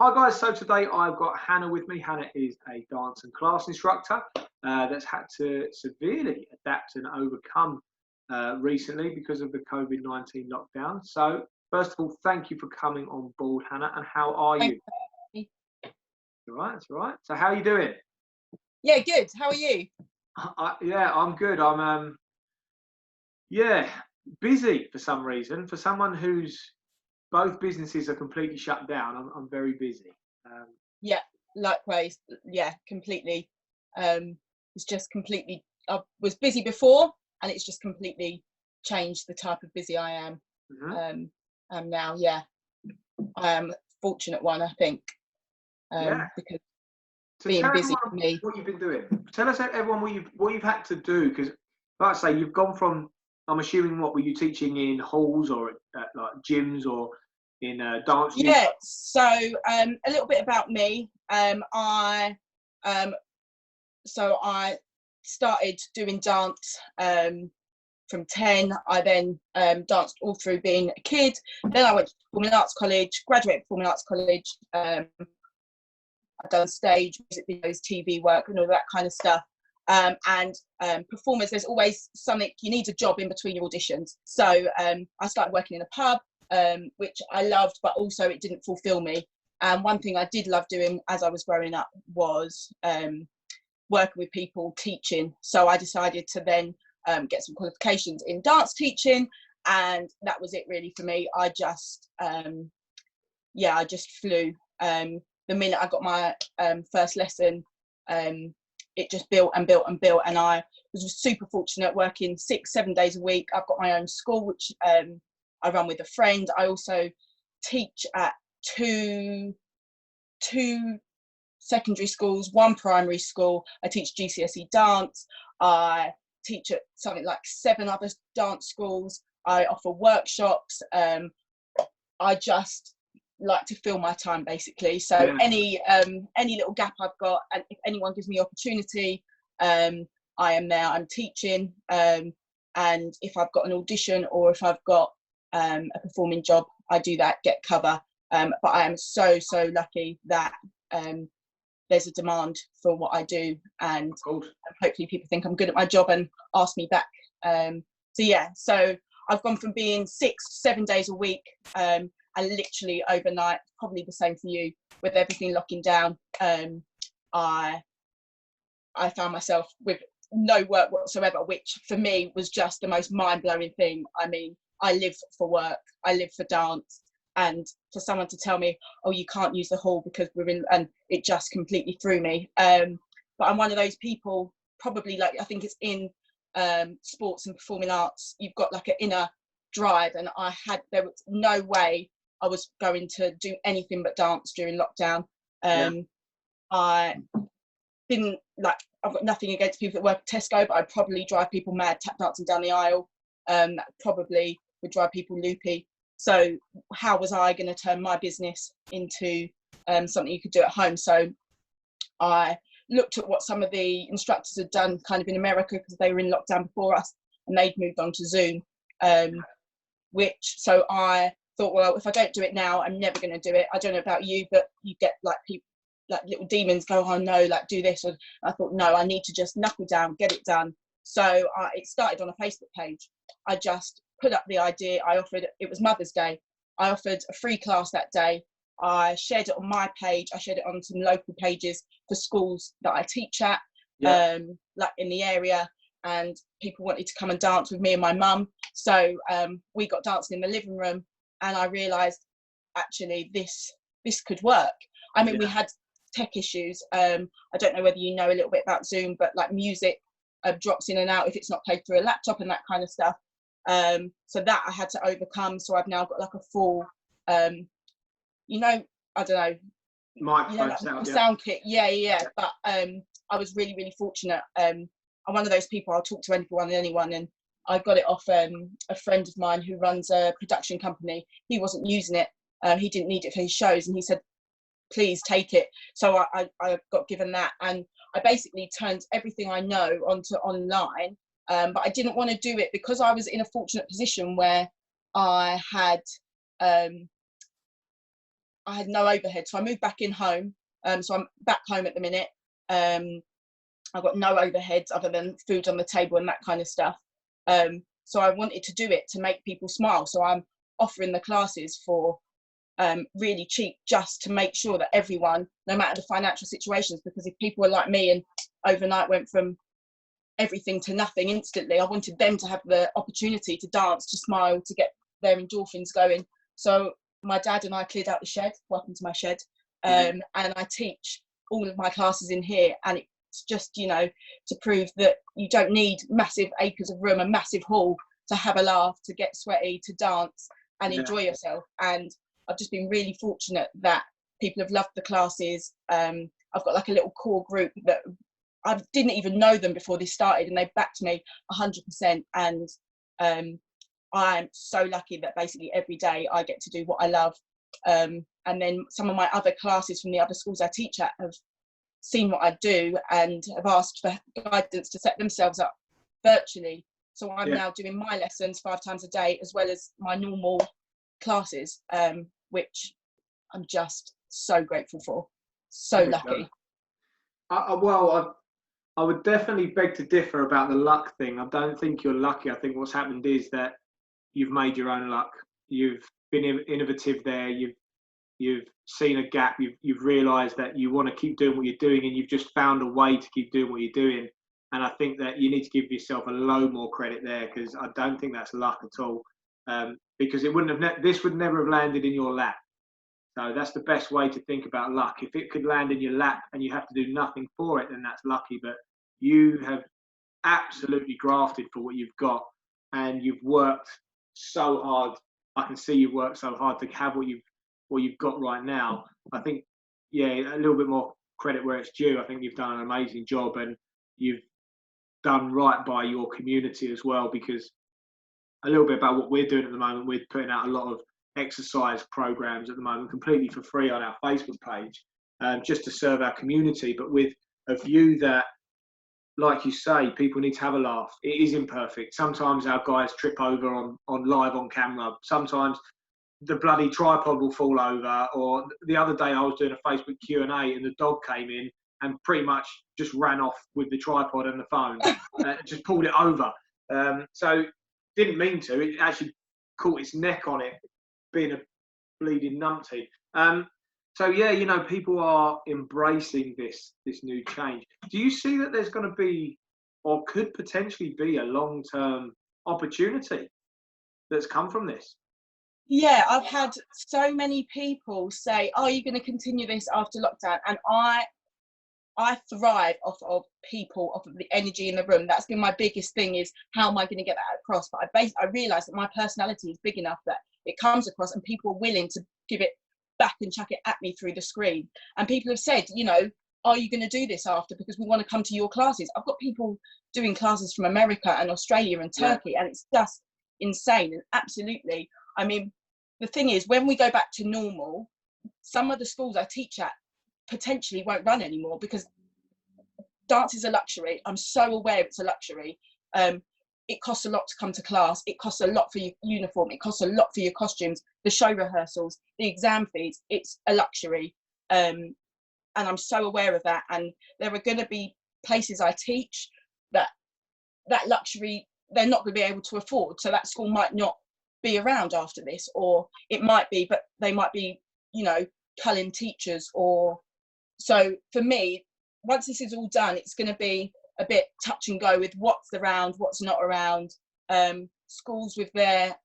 Hi guys, so today I've got Hannah with me. Hannah is a dance and class instructor that's had to severely adapt and overcome recently because of the Covid-19 lockdown. So first of all, thank you for coming on board, Hannah, and how are you? All right, it's all right. So how are you doing? Yeah, good. How are you? Yeah, I'm good. I'm busy for some reason. For someone whose both businesses are completely shut down, I'm very busy. Yeah, likewise. Yeah, completely. It's just completely. I was busy before, and it's just completely changed the type of busy I am. Now, yeah, I am a fortunate one, I think. Because So being tell busy everyone for me. what you've been doing. Tell us everyone what you've had to do, because like I say, you've gone from, I'm assuming, what were you teaching in halls or at like gyms or in dance studios? Yeah. So a little bit about me. I started doing dance from 10. I then danced all through being a kid. Then I went to Performing Arts College, graduated Performing Arts College. I've done stage, music videos, TV work, and all that kind of stuff. Performers, there's always something, you need a job in between your auditions. So I started working in a pub, which I loved, but also it didn't fulfill me. And one thing I did love doing as I was growing up was working with people, teaching. So I decided to then get some qualifications in dance teaching, and that was it really for me. I just flew. The minute I got my first lesson, it just built and built and built, and I was super fortunate, working 6-7 days a week. I've got my own school, which I run with a friend. I also teach at two secondary schools, one primary school. I teach GCSE dance. I teach at something like 7 other dance schools. I offer workshops. I just like to fill my time, basically. So any little gap I've got, and if anyone gives me opportunity, I am there. I'm teaching, and if I've got an audition or if I've got a performing job, I do that, get cover. But I am so lucky that there's a demand for what I do, and hopefully people think I'm good at my job and ask me back. So I've gone from being 6-7 days a week, and literally overnight, probably the same for you, with everything locking down, I found myself with no work whatsoever, which for me was just the most mind-blowing thing. I mean, I live for work, I live for dance, and for someone to tell me, oh, you can't use the hall because we're in, and it just completely threw me. But I'm one of those people, probably, like, I think it's in sports and performing arts, you've got like an inner drive, and there was no way I was going to do anything but dance during lockdown. I didn't, like, I've got nothing against people that work at Tesco, but I'd probably drive people mad tap dancing down the aisle. That probably would drive people loopy. So how was I going to turn my business into something you could do at home? So I looked at what some of the instructors had done kind of in America, because they were in lockdown before us, and they'd moved on to Zoom. So I thought, well, if I don't do it now, I'm never going to do it. I don't know about you, but you get like people, like little demons go, oh no, like do this. And I thought, no, I need to just knuckle down, get it done. So it started on a Facebook page. I just put up the idea. It was Mother's Day. I offered a free class that day. I shared it on my page. I shared it on some local pages for schools that I teach at, like in the area. And people wanted to come and dance with me and my mum. So we got dancing in the living room, and I realised, actually, this could work. I mean, we had tech issues. I don't know whether you know a little bit about Zoom, but like music drops in and out if it's not played through a laptop and that kind of stuff. So that I had to overcome. So I've now got like a full, I don't know, microphone sound kit. Yeah. But I was really fortunate. I'm one of those people, I'll talk to anyone, and I got it off a friend of mine who runs a production company. He wasn't using it. He didn't need it for his shows, and he said, please take it. So I got given that, and I basically turned everything I know onto online. But I didn't want to do it because I was in a fortunate position where I I had no overhead, so I moved back in home. So I'm back home at the minute. I've got no overheads other than food on the table and that kind of stuff. So I wanted to do it to make people smile. So I'm offering the classes for really cheap, just to make sure that everyone, no matter the financial situations, because if people were like me and overnight went from everything to nothing instantly, I wanted them to have the opportunity to dance, to smile, to get their endorphins going. So my dad and I cleared out the shed. Welcome to my shed. And I teach all of my classes in here, and it's just, you know, to prove that you don't need massive acres of room, a massive hall to have a laugh, to get sweaty, to dance and enjoy yourself. And I've just been really fortunate that people have loved the classes. I've got like a little core group that I didn't even know them before this started, and they backed me 100%. And I'm so lucky that basically every day I get to do what I love. And then some of my other classes from the other schools I teach at have seen what I do and have asked for guidance to set themselves up virtually. So I'm now doing my lessons 5 times a day, as well as my normal classes, which I'm just so grateful for. So lucky. Well, I would definitely beg to differ about the luck thing. I don't think you're lucky. I think what's happened is that you've made your own luck. You've been innovative there. You've seen a gap. You've realised that you want to keep doing what you're doing, and you've just found a way to keep doing what you're doing. And I think that you need to give yourself a load more credit there, because I don't think that's luck at all. Because it wouldn't have. This would never have landed in your lap. So that's the best way to think about luck. If it could land in your lap and you have to do nothing for it, then that's lucky. But you have absolutely grafted for what you've got, and you've worked so hard. I can see you've worked so hard to have what you've got right now. I think, a little bit more credit where it's due. I think you've done an amazing job, and you've done right by your community as well, because a little bit about what we're doing at the moment, we're putting out a lot of exercise programs at the moment completely for free on our Facebook page, just to serve our community, but with a view that, like you say, people need to have a laugh. It is imperfect. Sometimes our guys trip over on live on camera. Sometimes the bloody tripod will fall over. Or the other day I was doing a Facebook Q&A and the dog came in and pretty much just ran off with the tripod and the phone, just pulled it over. So didn't mean to. It actually caught its neck on it, being a bleeding numpty. So people are embracing this new change. Do you see that there's going to be, or could potentially be, a long-term opportunity that's come from this? Yeah, I've had so many people say, "Are you going to continue this after lockdown?" And I thrive off of people, off of the energy in the room. That's been my biggest thing, is how am I going to get that across? But I realised that my personality is big enough that it comes across, and people are willing to give it back and chuck it at me through the screen. And people have said, "Are you going to do this after? Because we want to come to your classes." I've got people doing classes from America and Australia and Turkey, and it's just insane. And absolutely, I mean, the thing is, when we go back to normal, some of the schools I teach at potentially won't run anymore, because dance is a luxury. I'm so aware it's a luxury. It costs a lot to come to class. It costs a lot for your uniform. It costs a lot for your costumes, the show rehearsals, the exam fees. It's a luxury. And I'm so aware of that. And there are going to be places I teach that luxury, they're not going to be able to afford. So that school might not be around after this, or it might be, but they might be, culling teachers. Or so for me, once this is all done, it's going to be a bit touch and go with what's around, what's not around. Schools with their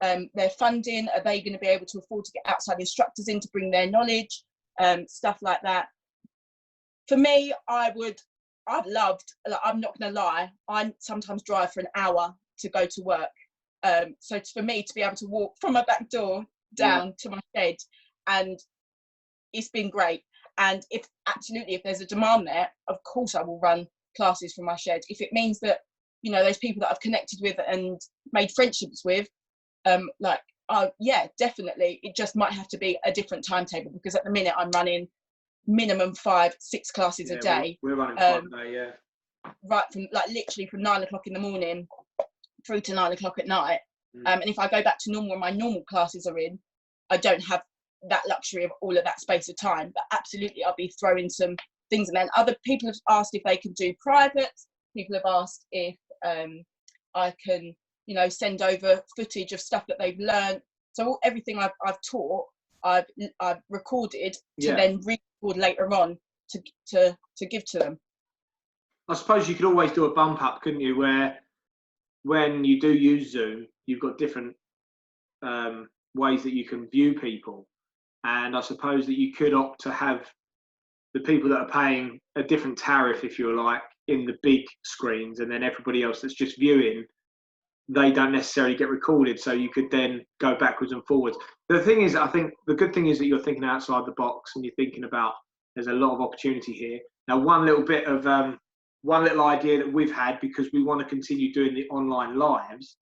funding, are they going to be able to afford to get outside instructors in to bring their knowledge, stuff like that. For me, I'm not going to lie, I sometimes drive for an hour to go to work. So for me to be able to walk from my back door down to my shed, and it's been great. And if there's a demand there, of course I will run classes from my shed. If it means that, those people that I've connected with and made friendships with, definitely. It just might have to be a different timetable, because at the minute I'm running minimum 5-6 classes a day. We're running 5 a day, right from literally from 9 o'clock in the morning through to 9 o'clock at night. And if I go back to normal and my normal classes are in, I don't have that luxury of all of that space of time. But absolutely, I'll be throwing some things. And then other people have asked if they can do private. People have asked if I can, you know, send over footage of stuff that they've learned. So everything I've taught, I've recorded to then re-record later on to give to them. I suppose you could always do a bump up, couldn't you, where when you do use Zoom, you've got different ways that you can view people. And I suppose that you could opt to have the people that are paying a different tariff, if you like, in the big screens, and then everybody else that's just viewing, they don't necessarily get recorded. So you could then go backwards and forwards. The thing is, I think the good thing is that you're thinking outside the box and you're thinking about there's a lot of opportunity here. Now, one little idea that we've had, because we want to continue doing the online lives,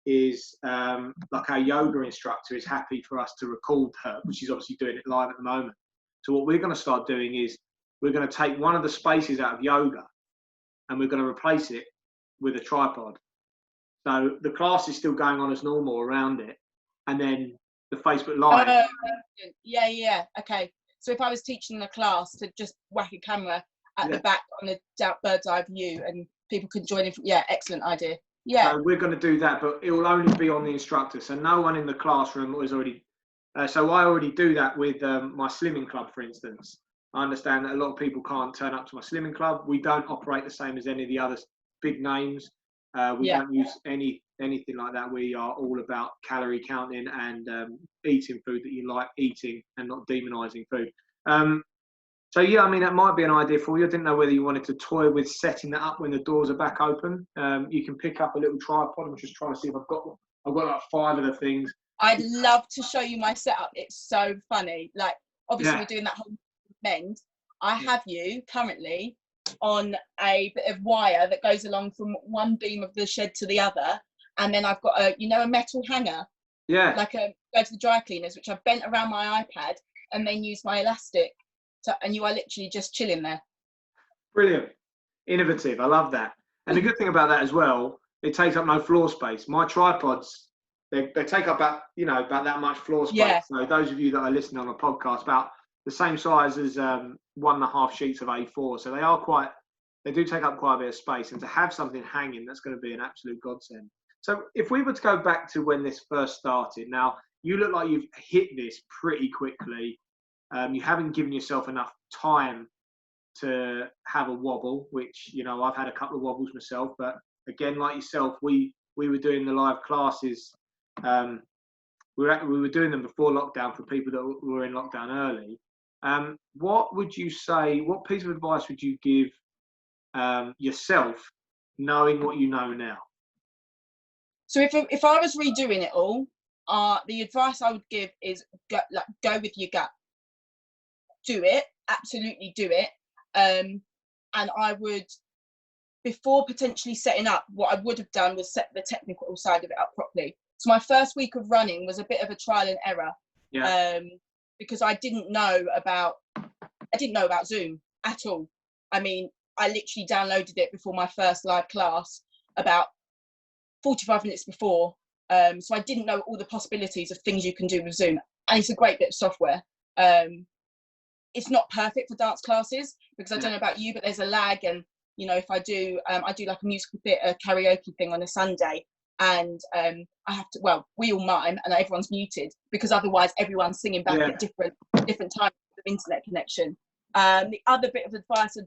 is like our yoga instructor is happy for us to record her, which is obviously doing it live at the moment. So what we're going to start doing is we're going to take one of the spaces out of yoga and we're going to replace it with a tripod. So the class is still going on as normal around it, and then the Facebook Live. Yeah. Okay. So if I was teaching a class, to just whack a camera at the back on a bird's eye view, and people can join in. Yeah, excellent idea. Yeah. So we're going to do that, but it will only be on the instructor. So no one in the classroom was already. So I already do that with my slimming club, for instance. I understand that a lot of people can't turn up to my slimming club. We don't operate the same as any of the other big names. We don't use anything like that. We are all about calorie counting and eating food that you like eating and not demonising food. So yeah, I mean, that might be an idea for you. I didn't know whether you wanted to toy with setting that up when the doors are back open. You can pick up a little tripod. I'm just trying to see if I've got like 5 of the things. I'd love to show you my setup. It's so funny. Like, obviously we're doing that whole bend. I have you currently on a bit of wire that goes along from one beam of the shed to the other, and then I've got a metal hanger, like go to the dry cleaners, which I've bent around my iPad and then use my elastic and you are literally just chilling there. Brilliant. Innovative. I love that. And the good thing about that as well, it takes up no floor space. My tripods, they take up about that much floor space. So those of you that are listening on a podcast, about the same size as 1.5 sheets of A4. So they do take up quite a bit of space, and to have something hanging, that's going to be an absolute godsend. So if we were to go back to when this first started, now you look like you've hit this pretty quickly. You haven't given yourself enough time to have a wobble, which, I've had a couple of wobbles myself, but again, like yourself, we were doing the live classes. We were doing them before lockdown for people that were in lockdown early. What would you say, what piece of advice would you give yourself, knowing what you know now? So if I was redoing it all, the advice I would give is go with your gut. Do it, absolutely do it. And I would, before potentially setting up, what I would have done was set the technical side of it up properly. So my first week of running was a bit of a trial and error, because I didn't know about Zoom at all. I mean, I literally downloaded it before my first live class, about 45 minutes before. So I didn't know all the possibilities of things you can do with Zoom. And it's a great bit of software. It's not perfect for dance classes, because I don't know about you, but there's a lag. And, if I do like a musical theatre karaoke thing on a Sunday, and I have to, we all mime and everyone's muted, because otherwise everyone's singing back at different times of internet connection. The other bit of advice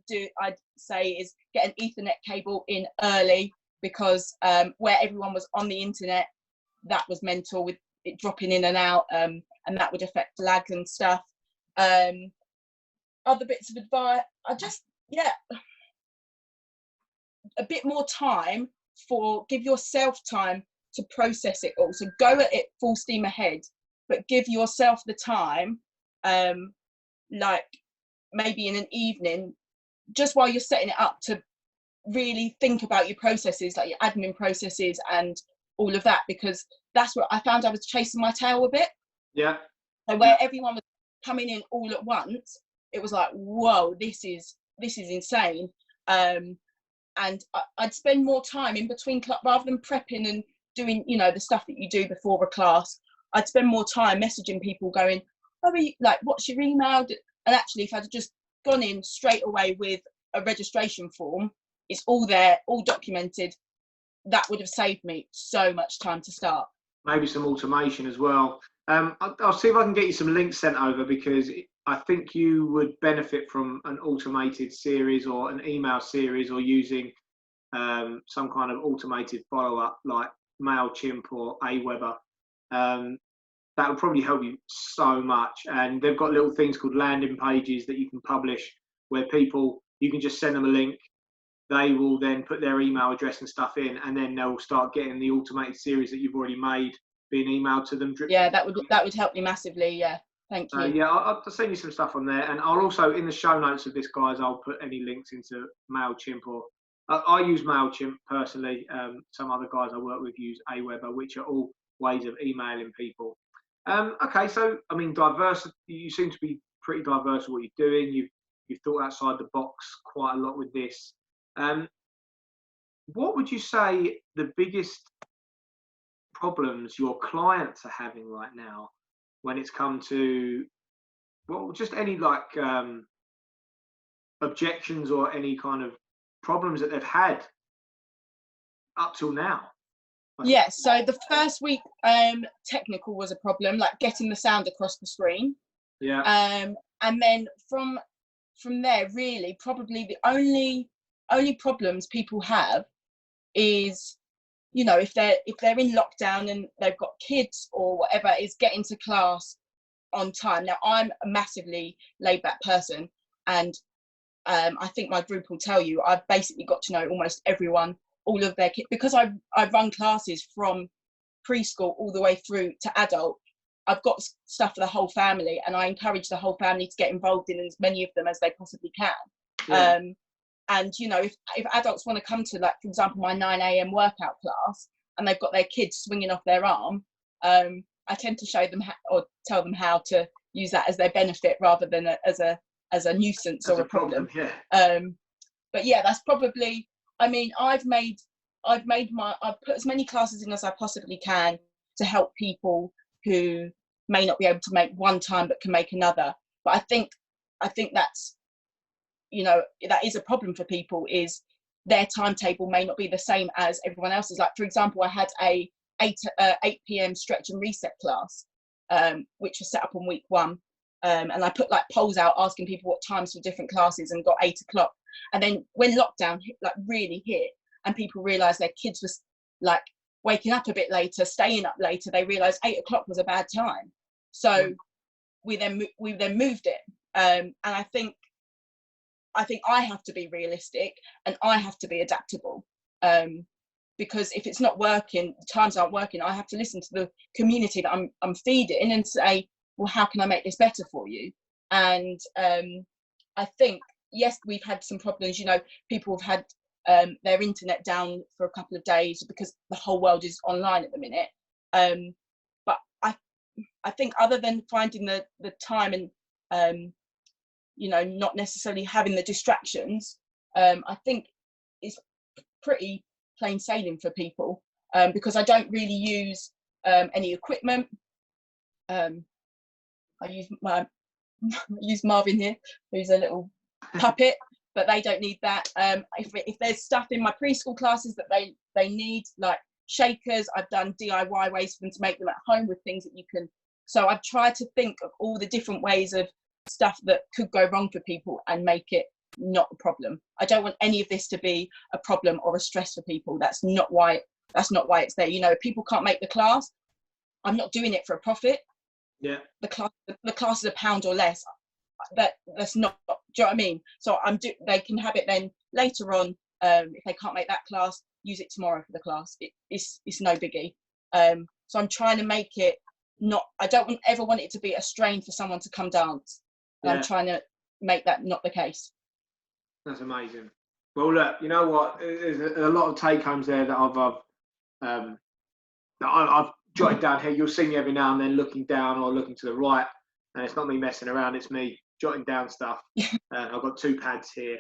I'd say is get an Ethernet cable in early, because where everyone was on the internet, that was mental with it dropping in and out, and that would affect lag and stuff. Other bits of advice, a bit more time, give yourself time to process it all. So go at it full steam ahead, but give yourself the time, like maybe in an evening, just while you're setting it up, to really think about your processes, like your admin processes and all of that, because that's what I found. I was chasing my tail a bit. Yeah. So where everyone was coming in all at once, it was like, whoa, this is insane. And I'd spend more time in between, rather than prepping and doing, the stuff that you do before a class. I'd spend more time messaging people going, oh, like, what's your email? And actually, if I'd just gone in straight away with a registration form, it's all there, all documented, that would have saved me so much time to start. Maybe some automation as well. I'll see if I can get you some links sent over, because I think you would benefit from an automated series or an email series, or using some kind of automated follow-up like MailChimp or Aweber. That would probably help you so much. And they've got little things called landing pages that you can publish, where you can just send them a link. They will then put their email address and stuff in, and then they'll start getting the automated series that you've already made being emailed to them. Yeah, that would help me massively. Yeah, thank you. Yeah, I'll send you some stuff on there, and I'll also, in the show notes of this, guys, I'll put any links into MailChimp, or I use MailChimp personally. Some other guys I work with use Aweber, which are all ways of emailing people. Okay, so I mean, you seem to be pretty diverse in what you're doing. You've thought outside the box quite a lot with this. What would you say the biggest problems your clients are having right now when it's come to, well, just any like objections or any kind of problems that they've had up till now? Yeah, so the first week, technical was a problem, like getting the sound across the screen. Yeah. And then from there, really, probably the only problems people have is, you know, if they're in lockdown and they've got kids or whatever, is getting to class on time. Now, I'm a massively laid back person, and I think my group will tell you, I've basically got to know almost everyone, all of their kids, because I run classes from preschool all the way through to adult. I've got stuff for the whole family, and I encourage the whole family to get involved in as many of them as they possibly can. Yeah. And, you know, if adults want to come to, like, for example, my 9 a.m. workout class, and they've got their kids swinging off their arm, I tend to show them or tell them how to use that as their benefit, rather than as a nuisance or a problem. Yeah. But yeah, that's probably, I mean, I've put as many classes in as I possibly can to help people who may not be able to make one time but can make another. But I think that's, you know, that is a problem for people, is their timetable may not be the same as everyone else's. Like, for example, I had a 8 p.m. stretch and reset class, which was set up on week 1. And I put like polls out asking people what times for different classes, and got 8 o'clock. And then when lockdown really hit, and people realised their kids was like waking up a bit later, staying up later, they realised 8 o'clock was a bad time. So we then moved it. And I think I have to be realistic, and I have to be adaptable. Because if it's not working, times aren't working, I have to listen to the community that I'm feeding and say, well, how can I make this better for you? And I think, yes, we've had some problems. You know, people have had their internet down for a couple of days because the whole world is online at the minute. But I think, other than finding the time and you know, not necessarily having the distractions, I think it's pretty plain sailing for people, because I don't really use any equipment. I use Marvin here, who's a little puppet, but they don't need that. If there's stuff in my preschool classes that they need, like shakers, I've done DIY ways for them to make them at home with things that you can. So I've tried to think of all the different ways of stuff that could go wrong for people and make it not a problem. I don't want any of this to be a problem or a stress for people. That's not why it's there. You know, if people can't make the class, I'm not doing it for a profit. Yeah. The class is £1 or less. That's not. Do you know what I mean? So they can have it then later on. If they can't make that class, use it tomorrow for the class. It's no biggie. So I'm trying to make it not. I don't ever want it to be a strain for someone to come dance. And I'm trying to make that not the case. That's amazing. Well, look, you know what? There's a lot of take homes there that I've jotted down here. You'll see me every now and then looking down or looking to the right, and it's not me messing around. It's me jotting down stuff. I've got 2 pads here,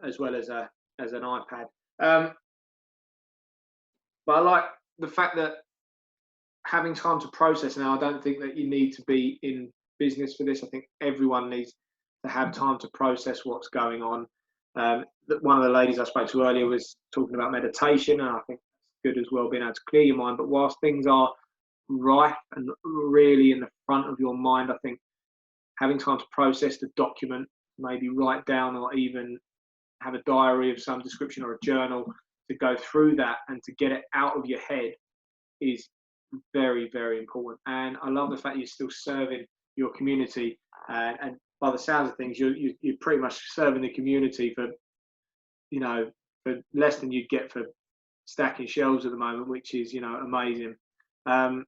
as well as an iPad. But I like the fact that having time to process now. I don't think that you need to be in business for this. I think everyone needs to have time to process what's going on. One of the ladies I spoke to earlier was talking about meditation, and I think it's good as well, being able to clear your mind. But whilst things are rife and really in the front of your mind, I think having time to process the document, maybe write down or even have a diary of some description or a journal to go through that and to get it out of your head is very, very important. And I love the fact you're still serving your community, and by the sounds of things, you're pretty much serving the community for, you know, for less than you'd get for stacking shelves at the moment, which is, you know, amazing. You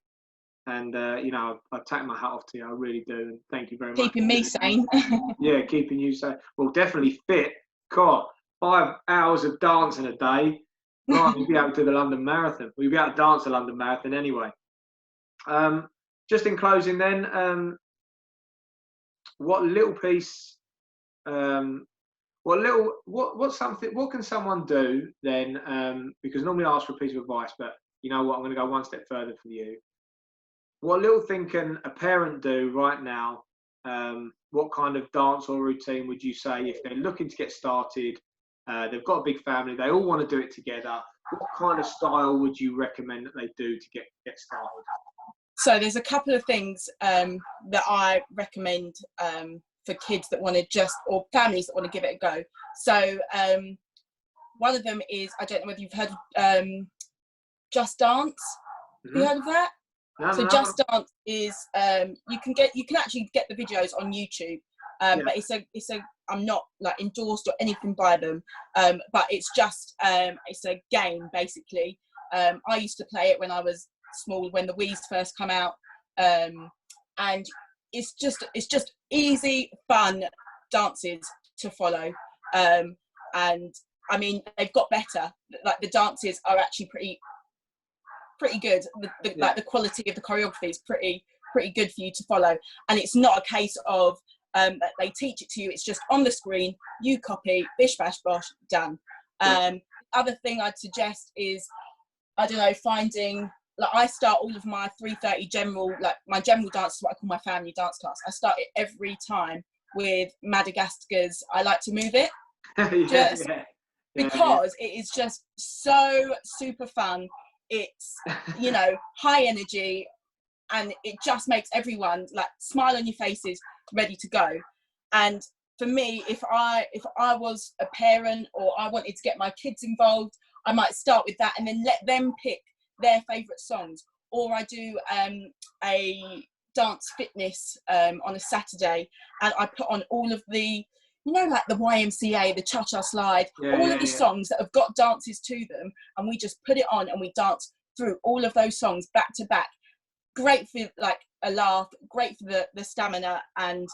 know, I take my hat off to you, I really do, and thank you very much. Keeping me sane. Yeah, keeping you sane. Well, definitely fit. God, 5 hours of dancing a day. Right, we'll be able to do the London Marathon. We'll be able to dance the London Marathon anyway. Just in closing then, what little piece, what can someone do then, because normally I ask for a piece of advice, but you know what, I'm going to go one step further for you. What little thing can a parent do right now? What kind of dance or routine would you say if they're looking to get started? They've got a big family, they all want to do it together. What kind of style would you recommend that they do to get started? So there's a couple of things that I recommend for kids that want to or families that want to give it a go. So one of them is, I don't know whether you've heard of Just Dance. Have you heard of that? So Just Dance is you can actually get the videos on YouTube, but it's a I'm not like endorsed or anything by them, but it's just it's a game basically. I used to play it when I was small, when the Wii's first come out, and it's just easy, fun dances to follow, and I mean they've got better. Like the dances are actually pretty good. Like the quality of the choreography is pretty good for you to follow, and it's not a case of that they teach it to you. It's just on the screen, you copy, bish bash bosh, done. Other thing I'd suggest is, I don't know, finding, like I start all of my 3:30 general, like my general dance is what I call my family dance class. I start it every time with Madagascar's I Like to Move It. Because it is just so super fun. It's, you know, high energy, and it just makes everyone like smile on your faces, ready to go. And for me, if I was a parent or I wanted to get my kids involved, I might start with that and then let them pick their favourite songs. Or I do a dance fitness on a Saturday, and I put on all of the, you know, like the YMCA, the Cha-Cha Slide, all of the songs that have got dances to them, and we just put it on and we dance through all of those songs back to back. Great for like a laugh, great for the stamina, and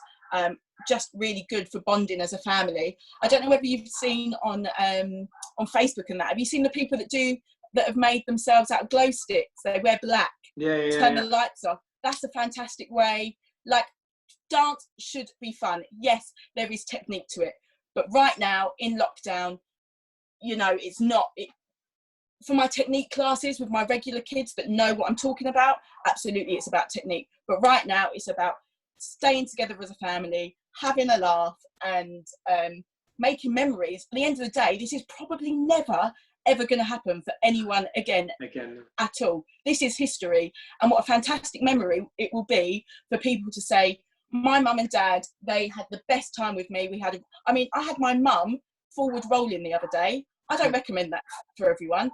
just really good for bonding as a family. I don't know whether you've seen on Facebook and that. Have you seen the people that have made themselves out of glow sticks? They wear black, turn the lights off. That's a fantastic way. Like, dance should be fun. Yes, there is technique to it, but right now in lockdown, you know, it's not. For my technique classes with my regular kids that know what I'm talking about, absolutely it's about technique. But right now it's about staying together as a family, having a laugh, and making memories. At the end of the day, this is probably never ever going to happen for anyone again at all. This is history, and what a fantastic memory it will be for people to say, my mum and dad, they had the best time with me. I had my mum forward rolling the other day. I don't recommend that for everyone,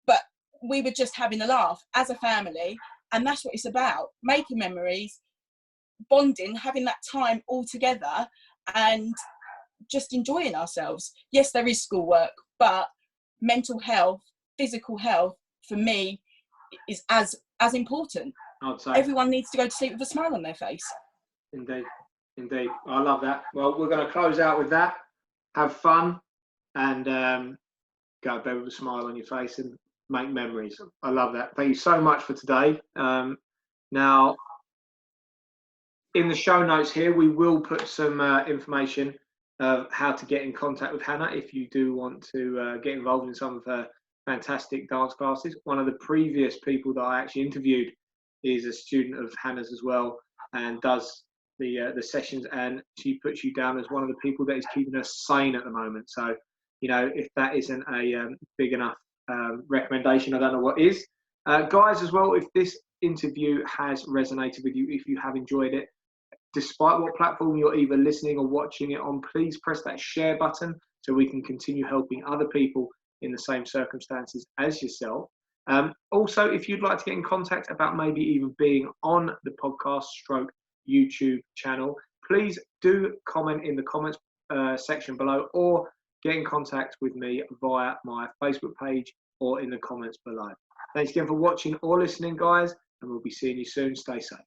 but we were just having a laugh as a family, and that's what it's about, making memories, bonding, having that time all together, and just enjoying ourselves. Yes, there is schoolwork, but mental health, physical health, for me, is as important. I'd say everyone needs to go to sleep with a smile on their face. Indeed. I love that. Well, we're going to close out with that. Have fun, and go to bed with a smile on your face and make memories. I love that. Thank you so much for today. Now, in the show notes here, we will put some information of how to get in contact with Hannah if you do want to get involved in some of her fantastic dance classes. One of the previous people that I actually interviewed is a student of Hannah's as well, and does the sessions, and she puts you down as one of the people that is keeping us sane at the moment. So, you know, if that isn't a big enough recommendation, I don't know what is. Guys, as well, if this interview has resonated with you, if you have enjoyed it, despite what platform you're either listening or watching it on, please press that share button so we can continue helping other people in the same circumstances as yourself. Also, if you'd like to get in contact about maybe even being on the podcast stroke YouTube channel, please do comment in the comments section below, or get in contact with me via my Facebook page or in the comments below. Thanks again for watching or listening, guys, and we'll be seeing you soon. Stay safe.